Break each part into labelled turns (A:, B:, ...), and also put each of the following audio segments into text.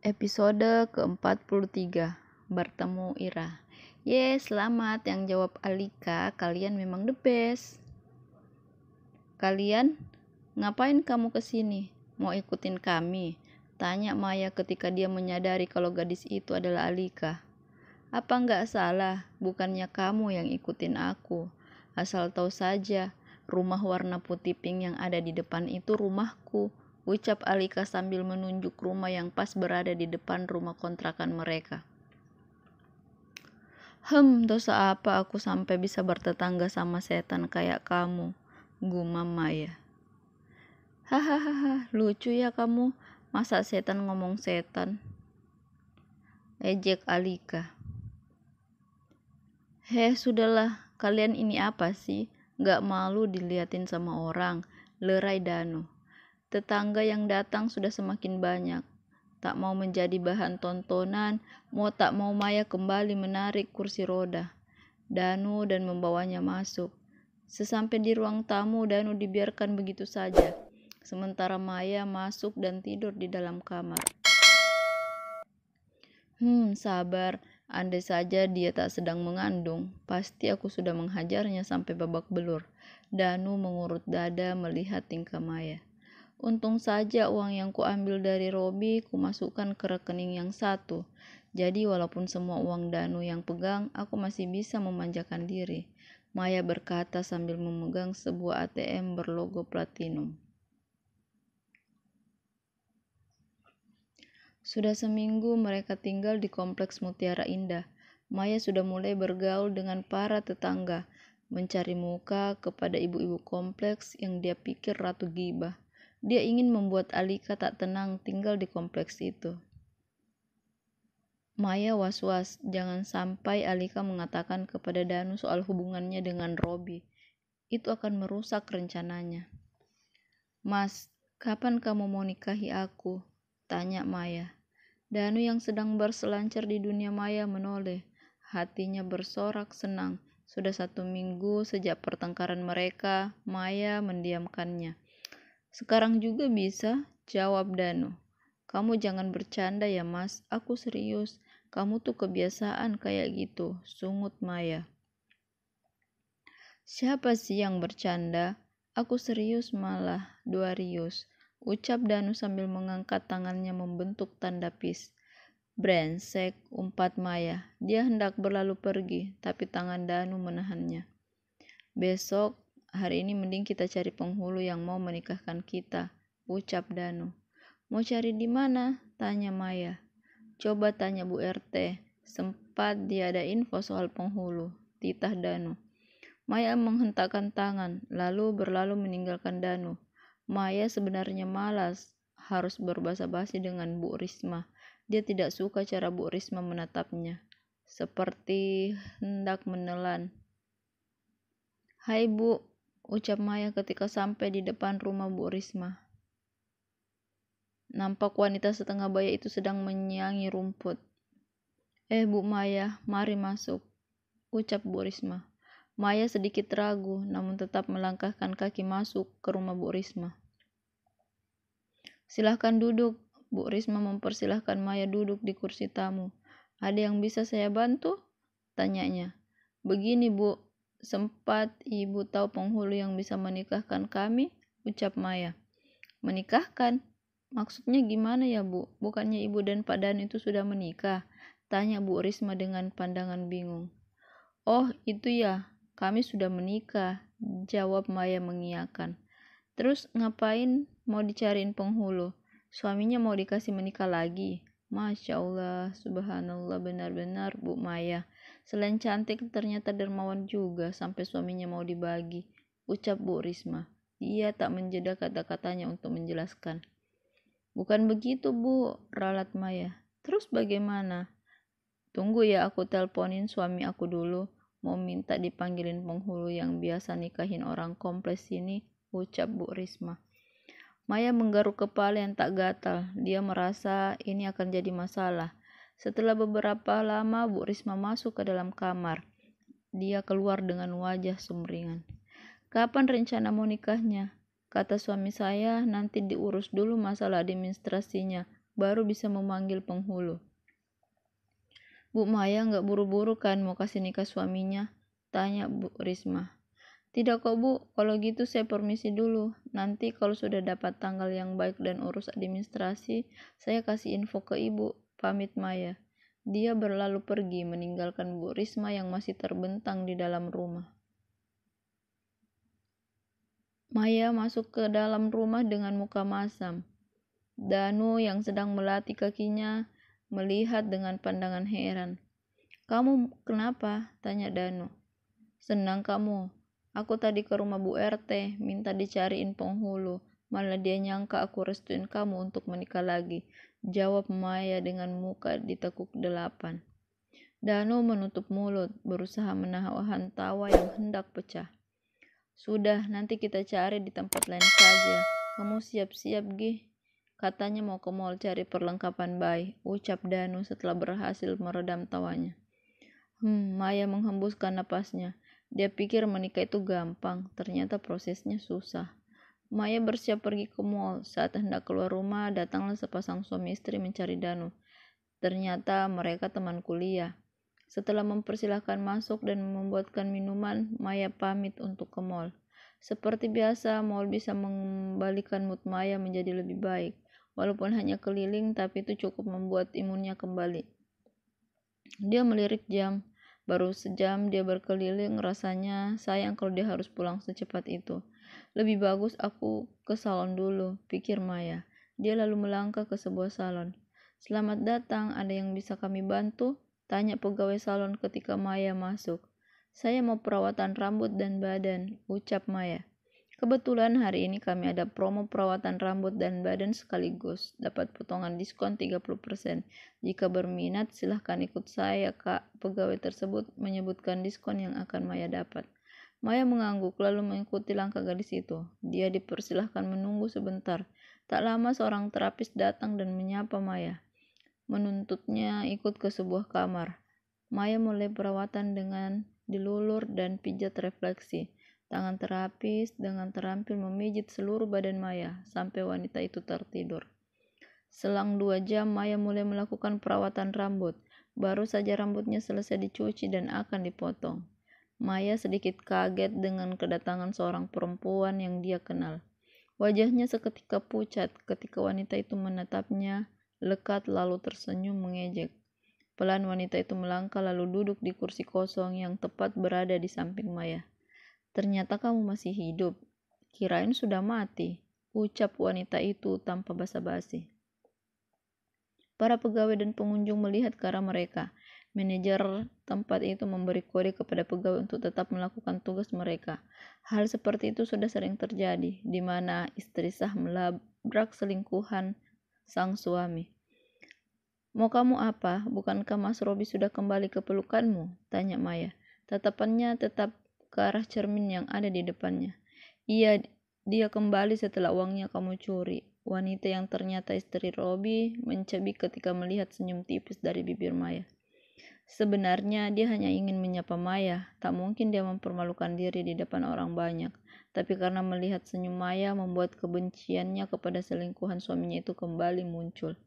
A: Episode ke-43, bertemu Ira. Selamat, yang jawab Alika, kalian memang the best. Kalian, ngapain kamu kesini? Mau ikutin kami? Tanya Maya ketika dia menyadari kalau gadis itu adalah Alika. Apa nggak salah? Bukannya kamu yang ikutin aku. Asal tahu saja, rumah warna putih pink yang ada di depan itu rumahku, ucap Alika sambil menunjuk rumah yang pas berada di depan rumah kontrakan mereka. Dosa apa aku sampai bisa bertetangga sama setan kayak kamu, gumam Maya. Hahaha, lucu ya kamu, masa setan ngomong setan? Ejek Alika. Sudahlah, kalian ini apa sih? Gak malu diliatin sama orang, lerai Danu. Tetangga yang datang sudah semakin banyak. Tak mau menjadi bahan tontonan, mau tak mau Maya kembali menarik kursi roda Danu dan membawanya masuk. Sesampai di ruang tamu, Danu dibiarkan begitu saja, sementara Maya masuk dan tidur di dalam kamar. Sabar. Andai saja dia tak sedang mengandung, pasti aku sudah menghajarnya sampai babak belur. Danu mengurut dada melihat tingkah Maya. Untung saja uang yang kuambil dari Robi kumasukkan ke rekening yang satu. Jadi walaupun semua uang Danu yang pegang, aku masih bisa memanjakan diri. Maya berkata sambil memegang sebuah ATM berlogo platinum. Sudah seminggu mereka tinggal di kompleks Mutiara Indah. Maya sudah mulai bergaul dengan para tetangga, mencari muka kepada ibu-ibu kompleks yang dia pikir ratu gibah. Dia ingin membuat Alika tak tenang tinggal di kompleks itu. Maya was-was, jangan sampai Alika mengatakan kepada Danu soal hubungannya dengan Robi. Itu akan merusak rencananya. Mas, kapan kamu mau nikahi aku? Tanya Maya. Danu yang sedang berselancar di dunia maya menoleh. Hatinya bersorak senang. Sudah 1 minggu sejak pertengkaran mereka, Maya mendiamkannya. Sekarang juga bisa, jawab Danu. Kamu jangan bercanda ya mas, aku serius. Kamu tuh kebiasaan kayak gitu, sungut Maya. Siapa sih yang bercanda? Aku serius malah, Duarius, ucap Danu sambil mengangkat tangannya membentuk tanda peace. Brengsek, umpat Maya. Dia hendak berlalu pergi, tapi tangan Danu menahannya. Besok, hari ini mending kita cari penghulu yang mau menikahkan kita, ucap Danu. Mau cari di mana? Tanya Maya. Coba tanya Bu RT, sempat dia ada info soal penghulu, titah Danu. Maya menghentakkan tangan, lalu berlalu meninggalkan Danu. Maya sebenarnya malas harus berbasa-basi dengan Bu Risma. Dia tidak suka cara Bu Risma menatapnya, seperti hendak menelan. Hai Bu, ucap Maya ketika sampai di depan rumah Bu Risma. Nampak wanita setengah baya itu sedang menyiangi rumput. Bu Maya, mari masuk, ucap Bu Risma. Maya sedikit ragu, namun tetap melangkahkan kaki masuk ke rumah Bu Risma. Silahkan duduk. Bu Risma mempersilahkan Maya duduk di kursi tamu. Ada yang bisa saya bantu? Tanyanya. Begini Bu, sempat Ibu tahu penghulu yang bisa menikahkan kami? Ucap Maya. Menikahkan? Maksudnya gimana ya Bu? Bukannya Ibu dan Pak Dan itu sudah menikah? Tanya Bu Risma dengan pandangan bingung. Oh itu ya, kami sudah menikah, jawab Maya mengiyakan. Terus ngapain mau dicariin penghulu? Suaminya mau dikasih menikah lagi? Masya Allah, subhanallah, benar-benar Bu Maya. Selain cantik, ternyata dermawan juga sampai suaminya mau dibagi, ucap Bu Risma. Ia tak menjeda kata-katanya untuk menjelaskan. Bukan begitu Bu, ralat Maya. Terus bagaimana? Tunggu ya, aku telponin suami aku dulu. Mau minta dipanggilin penghulu yang biasa nikahin orang kompleks sini, ucap Bu Risma. Maya menggaruk kepala yang tak gatal. Dia merasa ini akan jadi masalah. Setelah beberapa lama, Bu Risma masuk ke dalam kamar. Dia keluar dengan wajah sumringah. Kapan rencana mau nikahnya? Kata suami saya, nanti diurus dulu masalah administrasinya, baru bisa memanggil penghulu. Bu Maya nggak buru-buru kan mau kasih nikah suaminya? Tanya Bu Risma. Tidak kok Bu, kalau gitu saya permisi dulu. Nanti kalau sudah dapat tanggal yang baik dan urus administrasi, saya kasih info ke Ibu, pamit Maya. Dia berlalu pergi meninggalkan Bu Risma yang masih terbentang di dalam rumah. Maya masuk ke dalam rumah dengan muka masam. Danu yang sedang melatih kakinya melihat dengan pandangan heran. Kamu kenapa? Tanya Danu. Senang kamu? Aku tadi ke rumah Bu RT, minta dicariin penghulu. Malah dia nyangka aku restuin kamu untuk menikah lagi. Jawab Maya dengan muka ditekuk 8. Danu menutup mulut, berusaha menahan tawa yang hendak pecah. Sudah, nanti kita cari di tempat lain saja. Kamu siap-siap, Gih. Katanya mau ke mall cari perlengkapan bayi, ucap Danu setelah berhasil meredam tawanya. Maya menghembuskan napasnya. Dia pikir menikah itu gampang, ternyata prosesnya susah. Maya bersiap pergi ke mall. Saat hendak keluar rumah, datanglah sepasang suami istri mencari Danu. Ternyata mereka teman kuliah. Setelah mempersilahkan masuk dan membuatkan minuman, Maya pamit untuk ke mall. Seperti biasa, mall bisa mengembalikan mood Maya menjadi lebih baik. Walaupun hanya keliling, tapi itu cukup membuat imunnya kembali. Dia melirik jam. Baru sejam dia berkeliling, rasanya sayang kalau dia harus pulang secepat itu. Lebih bagus aku ke salon dulu, pikir Maya. Dia lalu melangkah ke sebuah salon. Selamat datang, ada yang bisa kami bantu? Tanya pegawai salon ketika Maya masuk. Saya mau perawatan rambut dan badan, ucap Maya. Kebetulan hari ini kami ada promo perawatan rambut dan badan sekaligus. Dapat potongan diskon 30%. Jika berminat, silahkan ikut saya, Kak. Pegawai tersebut menyebutkan diskon yang akan Maya dapat. Maya mengangguk lalu mengikuti langkah gadis itu. Dia dipersilahkan menunggu sebentar. Tak lama seorang terapis datang dan menyapa Maya. Menuntutnya ikut ke sebuah kamar. Maya mulai perawatan dengan dilulur dan pijat refleksi. Tangan terapis dengan terampil memijit seluruh badan Maya sampai wanita itu tertidur. Selang 2 jam, Maya mulai melakukan perawatan rambut. Baru saja rambutnya selesai dicuci dan akan dipotong. Maya sedikit kaget dengan kedatangan seorang perempuan yang dia kenal. Wajahnya seketika pucat ketika wanita itu menatapnya, lekat lalu tersenyum mengejek. Pelan wanita itu melangkah lalu duduk di kursi kosong yang tepat berada di samping Maya. Ternyata kamu masih hidup. Kirain sudah mati, ucap wanita itu tanpa basa-basi. Para pegawai dan pengunjung melihat ke arah mereka. Manajer tempat itu memberi kode kepada pegawai untuk tetap melakukan tugas mereka. Hal seperti itu sudah sering terjadi, di mana istri sah melabrak selingkuhan sang suami. Mau kamu apa? Bukankah Mas Robi sudah kembali ke pelukanmu? Tanya Maya. Tatapannya tetap ke arah cermin yang ada di depannya. Iya, dia kembali setelah uangnya kamu curi. Wanita yang ternyata istri Robi mencibik ketika melihat senyum tipis dari bibir Maya. Sebenarnya dia hanya ingin menyapa Maya. Tak mungkin dia mempermalukan diri di depan orang banyak. Tapi karena melihat senyum Maya membuat kebenciannya kepada selingkuhan suaminya itu kembali muncul.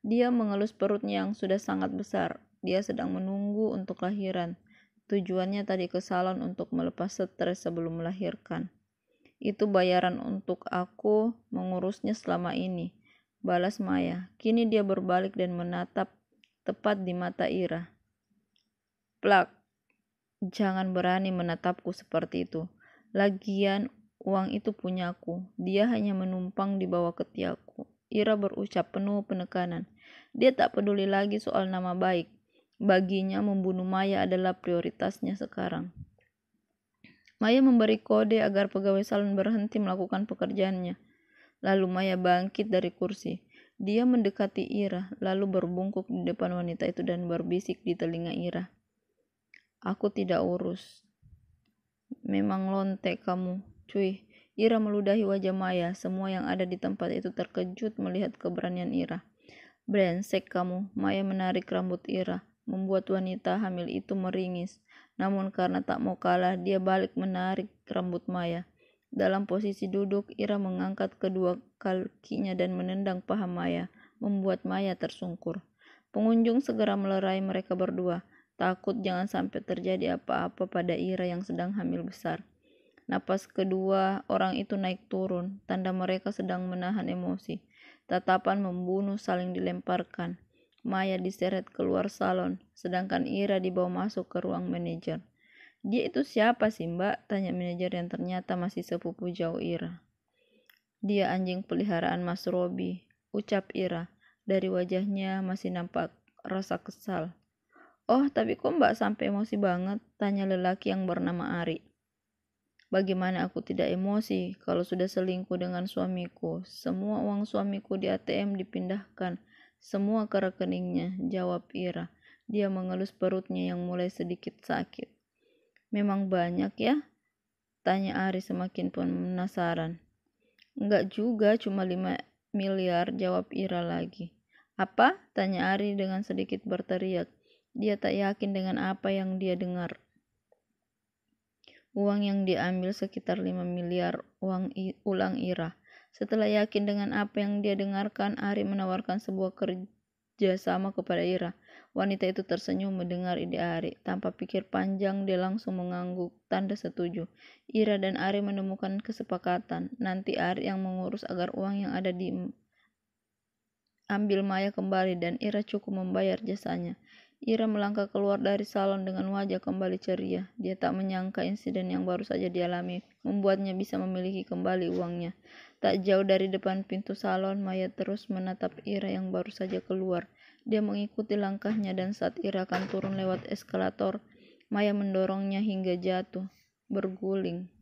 A: Dia mengelus perutnya yang sudah sangat besar. Dia sedang menunggu untuk lahiran. Tujuannya tadi ke salon untuk melepas stres sebelum melahirkan. Itu bayaran untuk aku mengurusnya selama ini, balas Maya. Kini dia berbalik dan menatap tepat di mata Ira. Plak, jangan berani menatapku seperti itu. Lagian uang itu punyaku. Dia hanya menumpang di bawah ketiakku. Ira berucap penuh penekanan. Dia tak peduli lagi soal nama baik. Baginya membunuh Maya adalah prioritasnya sekarang. Maya memberi kode agar pegawai salon berhenti melakukan pekerjaannya. Lalu Maya bangkit dari kursi. Dia mendekati Ira, lalu berbungkuk di depan wanita itu dan berbisik di telinga Ira. Aku tidak urus. Memang lontek kamu, cuy. Ira meludahi wajah Maya. Semua yang ada di tempat itu terkejut melihat keberanian Ira. Brengsek kamu, Maya menarik rambut Ira, membuat wanita hamil itu meringis. Namun karena tak mau kalah, dia balik menarik rambut Maya. Dalam posisi duduk, Ira mengangkat kedua kakinya dan menendang paha Maya. membuat Maya tersungkur. Pengunjung segera melerai mereka berdua, takut jangan sampai terjadi apa-apa pada Ira yang sedang hamil besar. Napas kedua orang itu naik turun, tanda mereka sedang menahan emosi. Tatapan membunuh saling dilemparkan. Maya diseret keluar salon, sedangkan Ira dibawa masuk ke ruang manajer. "Dia itu siapa sih, Mbak?" tanya manajer yang ternyata masih sepupu jauh Ira. "Dia anjing peliharaan Mas Robi," ucap Ira. Dari wajahnya masih nampak rasa kesal. "Oh, tapi kok Mbak sampai emosi banget?" tanya lelaki yang bernama Ari. "Bagaimana aku tidak emosi kalau sudah selingkuh dengan suamiku? Semua uang suamiku di ATM dipindahkan, semua ke rekeningnya," jawab Ira. Dia mengelus perutnya yang mulai sedikit sakit. "Memang banyak ya?" tanya Ari semakin penasaran. "Enggak juga, cuma 5 miliar, jawab Ira lagi. "Apa?" tanya Ari dengan sedikit berteriak. Dia tak yakin dengan apa yang dia dengar. Uang yang diambil sekitar 5 miliar, ulang Ira. Setelah yakin dengan apa yang dia dengarkan, Ari menawarkan sebuah kerjasama kepada Ira. Wanita itu tersenyum mendengar ide Ari. Tanpa pikir panjang, dia langsung mengangguk tanda setuju. Ira dan Ari menemukan kesepakatan. Nanti Ari yang mengurus agar uang yang ada diambil Maya kembali dan Ira cukup membayar jasanya. Ira melangkah keluar dari salon dengan wajah kembali ceria. Dia tak menyangka insiden yang baru saja dialami membuatnya bisa memiliki kembali uangnya. Tak jauh dari depan pintu salon, Maya terus menatap Ira yang baru saja keluar. Dia mengikuti langkahnya dan saat Ira akan turun lewat eskalator, Maya mendorongnya hingga jatuh, berguling.